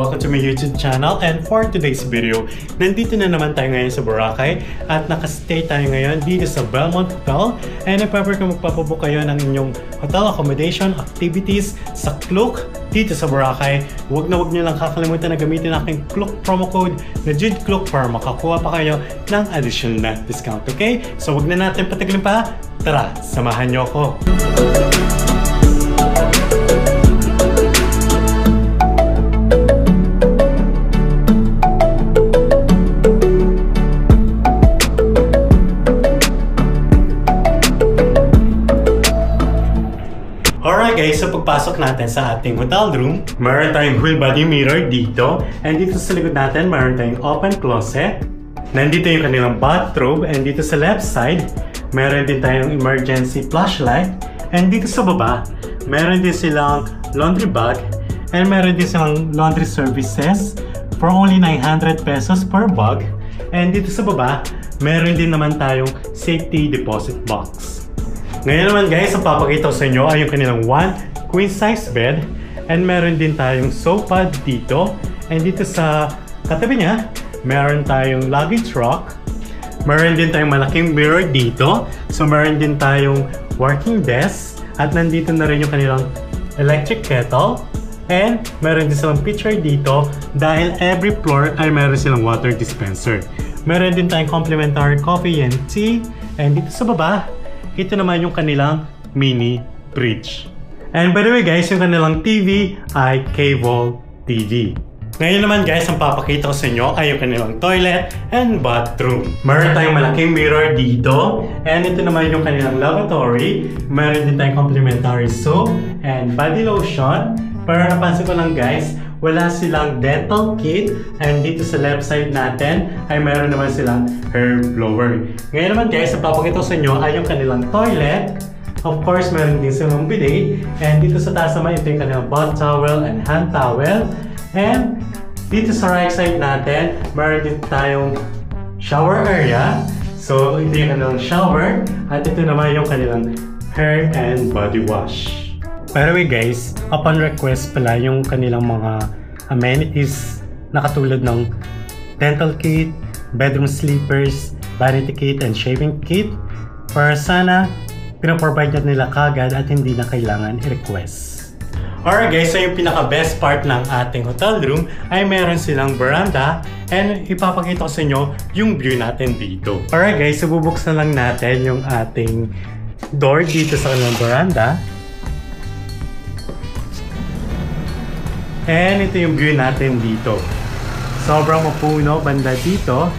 welcome to my YouTube channel, and for today's video, nandito na naman tayo ngayon sa Boracay at nakastay tayo ngayon dito sa Belmont Hotel, and if ever kung magpapabook kayo ng inyong hotel accommodation activities sa Klook dito sa Boracay, huwag nyo lang kakalimutan na gamitin aking Klook promo code na JudeKlook para makakuha pa kayo ng additional na discount, okay? So huwag na natin patagalin pa, tara, samahan nyo ako! Alright guys, so pagpasok natin sa ating hotel room, meron tayong full body mirror dito, and dito sa likod natin meron tayong open closet. Nandito yung kanilang bathrobe, and dito sa left side meron din tayong emergency flashlight, and dito sa baba meron din silang laundry bag, and meron din silang laundry services for only 900 pesos per bag, and dito sa baba meron din naman tayong safety deposit box. Ngayon naman guys, ang papakita ko sa inyo ay yung kanilang 1 queen size bed, and meron din tayong sofa dito, and dito sa katabi niya meron tayong luggage rack, meron din tayong malaking mirror dito, so meron din tayong working desk, at nandito na rin yung kanilang electric kettle, and meron din silang pitcher dito dahil every floor ay meron silang water dispenser. Meron din tayong complimentary coffee and tea, and dito sa baba ito naman yung kanilang mini fridge. And by the way guys, yung kanilang TV ay cable TV. Ngayon naman guys, ang papakita ko sa inyo ay yung kanilang toilet and bathroom. Meron tayong malaking mirror dito, and ito naman yung kanilang lavatory. Meron din tayong complimentary soap and body lotion. Pero napansin ko lang guys, wala silang dental kit, and dito sa left side natin ay meron naman silang hair blower. Ngayon naman guys, ang papakita ko sa inyo ay yung kanilang toilet. Of course, meron din silang bidet, and dito sa taas naman ito yung kanilang bath towel and hand towel. And dito sa right side natin, meron din tayong shower area. So ito yung kanilang shower, at ito naman yung kanilang hair and body wash. By the way guys, upon request pala yung kanilang mga amenities na katulad ng dental kit, bedroom sleepers, vanity kit, and shaving kit. Para sana pinaprovide nila kagad at hindi na kailangan i-request. Alright guys, so yung pinaka best part ng ating hotel room ay meron silang veranda, and ipapakita ko sa inyo yung view natin dito. Alright guys, so bubuksan lang natin yung ating door dito sa kanilang veranda. And ito yung view natin dito. Sobrang mapuno banda dito.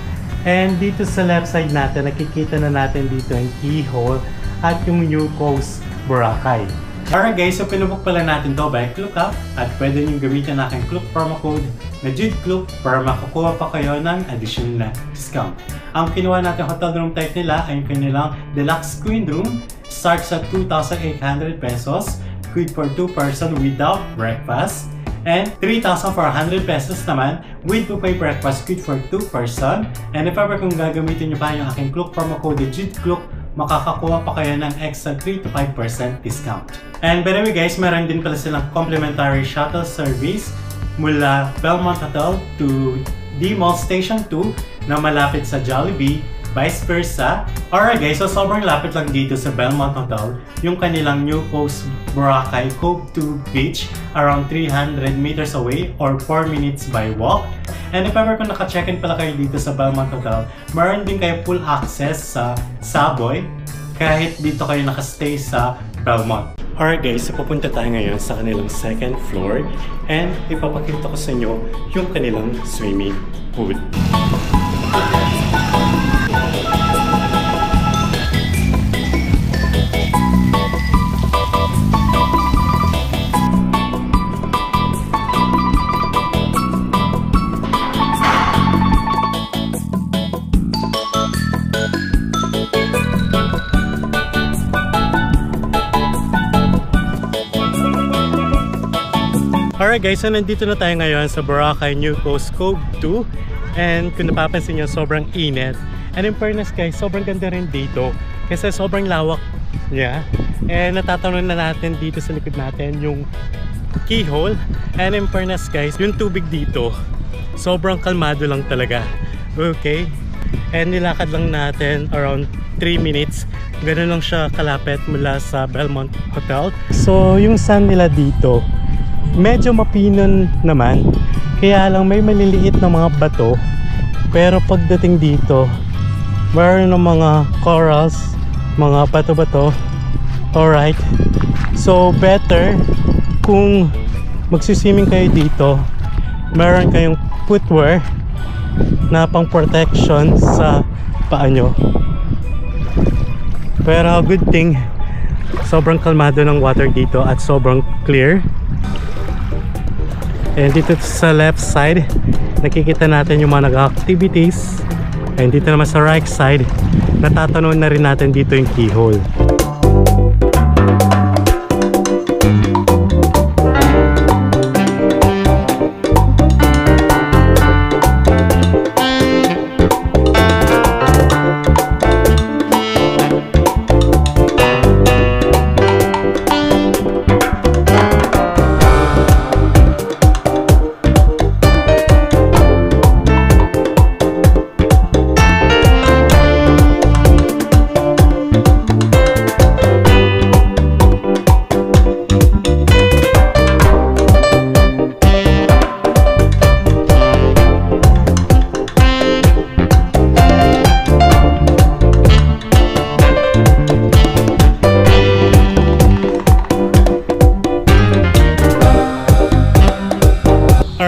And dito sa left side natin, nakikita na natin dito yung keyhole at yung New Coast Boracay. Alright guys, so pinubook pala natin to by ClookUp, at pwede nyo gamitin aking Klook promo code na JudeKlook para makakuha pa kayo ng additional na discount. Ang kinuha natin hotel room type nila ay yung kanilang deluxe queen room. Starts at 2,800 pesos, good for 2 person without breakfast. And 3,400 pesos naman with buffet breakfast, good for 2 person. And if ever kung gagamitin nyo pa yung aking Klook promo code JudeKlook, makakakuha pa kayo ng extra 3 to 5% discount. And by the way guys, meron din pala silang complimentary shuttle service mula Belmont Hotel to D-Mall Station 2 na malapit sa Jollibee, vice versa. Alright guys, so sobrang lapit lang dito sa Belmont Hotel yung kanilang New Coast Boracay Cove 2 Beach, around 300 meters away or 4 minutes by walk. And if ever kung naka-check-in pala kayo dito sa Belmont Hotel, meron din kayo full access sa Saboy kahit dito kayo nakastay sa Belmont. Alright guys, so pupunta tayo ngayon sa kanilang second floor, and ipapakita ko sa inyo yung kanilang swimming pool. Alright guys, so nandito na tayo ngayon sa Boracay New Coast Cove 2, and kung napapansin nyo, sobrang init. And in fairness guys, sobrang ganda rin dito kasi sobrang lawak niya. And natatanong na natin dito sa likod natin yung keyhole. And in fairness guys, yung tubig dito sobrang kalmado lang talaga. Okay, and nilakad lang natin around 3 minutes. Ganun lang siya kalapit mula sa Belmont Hotel. So yung sun nila dito medyo mapinon naman, kaya lang may maliliit na mga bato. Pero pagdating dito, mayroon ng mga corals, mga bato-bato. Alright, so better kung magsiswimming kayo dito, meron kayong footwear na pang protection sa paa nyo. Pero good thing, sobrang kalmado ng water dito at sobrang clear. And dito sa left side, nakikita natin yung mga nag-activities. And dito naman sa right side, natatanon na rin natin dito yung keyhole.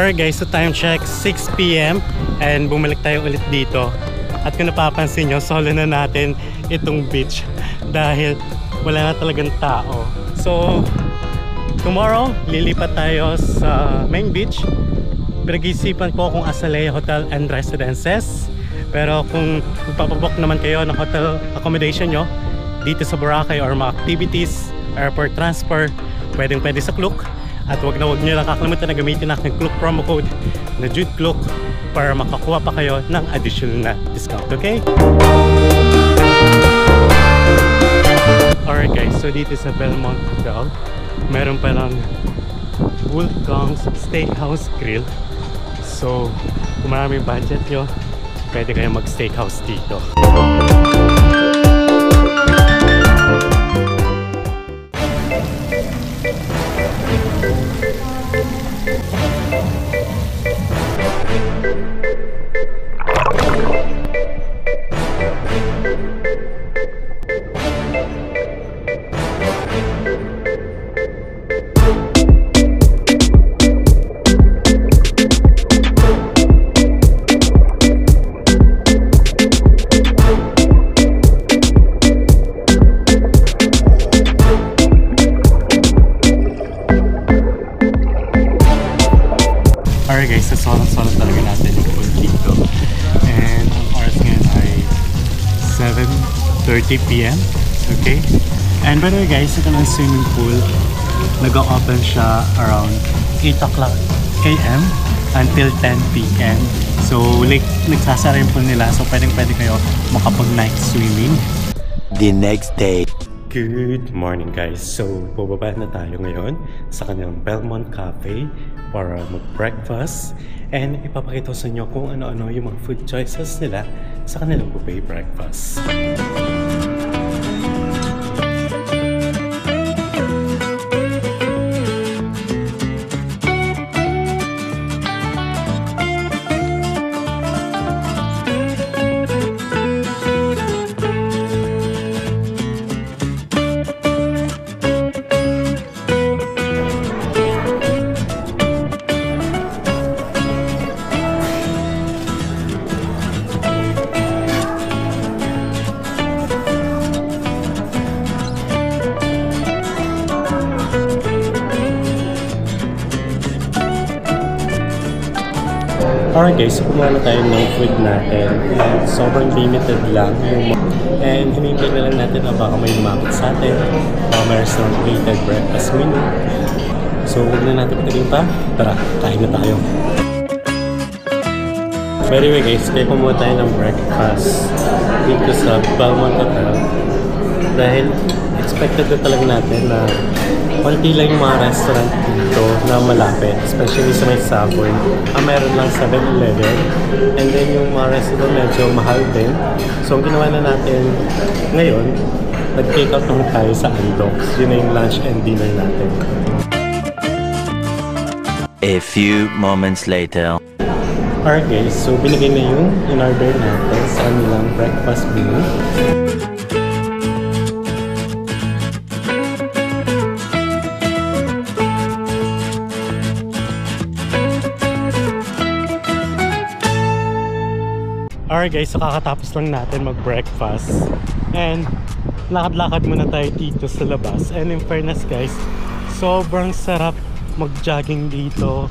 Alright guys, so time check 6 PM and bumalik tayo ulit dito. At kung napapansin nyo, solo na natin itong beach dahil wala na talagang tao. So tomorrow, lilipat tayo sa main beach. Pinag-isipan ko kung Azalea Hotel and Residences. Pero kung magpapabook naman kayo ng hotel accommodation nyo dito sa Boracay or mga activities, airport transfer, pwede sa Klook. At wag nyo lang kakalimutan na gamitin ang Klook promo code na Jude Klook para makakuha pa kayo ng additional na discount, okay? Alright guys, so dito sa Belmont Hotel, meron pa lang Wolfgang's Steakhouse Grill. So kung maraming budget nyo, pwede kayo mag-steakhouse dito. Alright guys, so solid talaga natin yung pool dito. And ang oras ngayon ay 7:30 PM. Okay? And by the way guys, ito ng swimming pool, nag-open siya around 8 o'clock AM until 10 PM. So nagsasara yung pool nila, so pwede kayo makapag-night swimming. The next day. Good morning guys. So bababa na tayo ngayon sa kanilang Belmont Cafe para mag-breakfast, and ipapakita sa inyo kung ano-ano yung mga food choices nila sa kanilang buffet breakfast. Alright guys, so kumuha na tayo ng food natin, and sobrang limited lang yung and hinihintay na lang natin na baka may lumapit sa atin, baka mayroon silang created breakfast menu. So huwag na natin pataling pa, tara, kain na tayo. By the way guys, kaya kumuha tayo ng breakfast dito sa Belmont Hotel dahil expected na talaga natin na konti lang yung mga restaurant dito na malapit, especially sa may Savoy. Meron lang 7-Eleven. And then yung mga restaurant medyo mahal din. So, ang ginawa na natin ngayon, nag-take out naman tayo sa Andox. Yun na yung lunch and dinner natin. A few moments later. Alright guys, so binigay na yung in-order natin sa kanilang breakfast menu. Alright guys, so kakatapos lang natin mag-breakfast. And lakad-lakad muna tayo dito sa labas. And in fairness guys, sobrang sarap mag-jogging dito.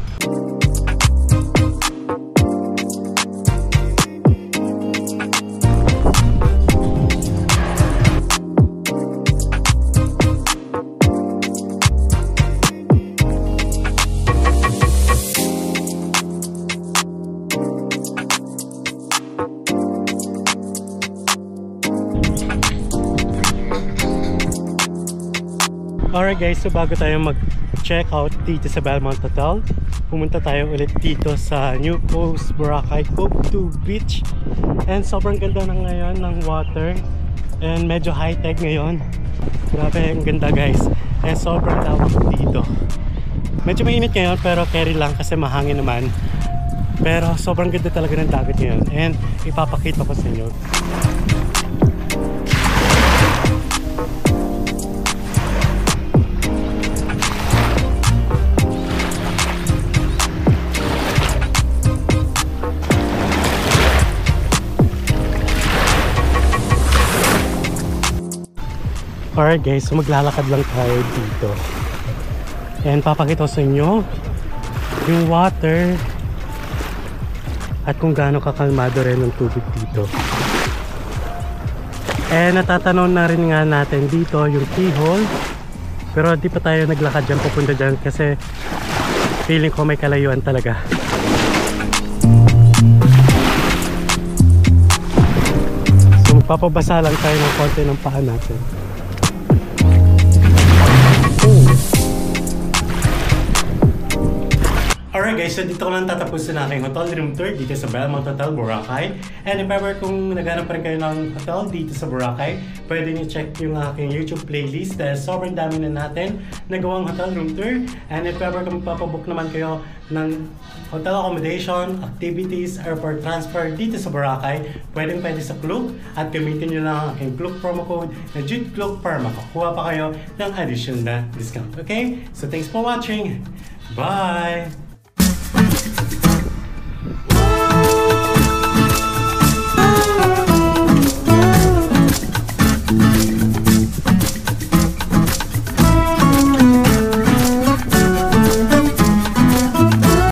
Alright guys, so bago tayo mag-check out dito sa Belmont Hotel, pumunta tayo ulit dito sa New Coast Boracay Cove 2 Beach. And sobrang ganda na ngayon ng water. And medyo high-tech ngayon. Grabe, ang ganda guys. And sobrang lawak dito. Medyo mainit ngayon pero carry lang kasi mahangin naman. Pero sobrang ganda talaga ng dagat ngayon. And ipapakita ko sa inyo. Alright guys, so maglalakad lang tayo dito. And papakita ko sa inyo yung water at kung gaano kakalmado rin ang tubig dito. And natatanaw na rin nga natin dito yung keyhole. Pero di pa tayo naglakad dyan papunta dyan kasi feeling ko may kalayuan talaga. So magpapabasa lang tayo ng konti ng paa natin. Alright guys, so dito ko lang tatapusin ang aking hotel room tour dito sa Belmont Hotel, Boracay. And if ever kung naghanap pa rin kayo ng hotel dito sa Boracay, pwede nyo check yung aking YouTube playlist dahil sobrang dami na natin nagawang hotel room tour. And if ever kung papabook naman kayo ng hotel accommodation, activities, airport transfer dito sa Boracay, pwede sa Klook at gamitin nyo lang ang aking Klook promo code na JUDEKLOOK para makakuha pa kayo ng additional na discount. Okay? So thanks for watching! Bye!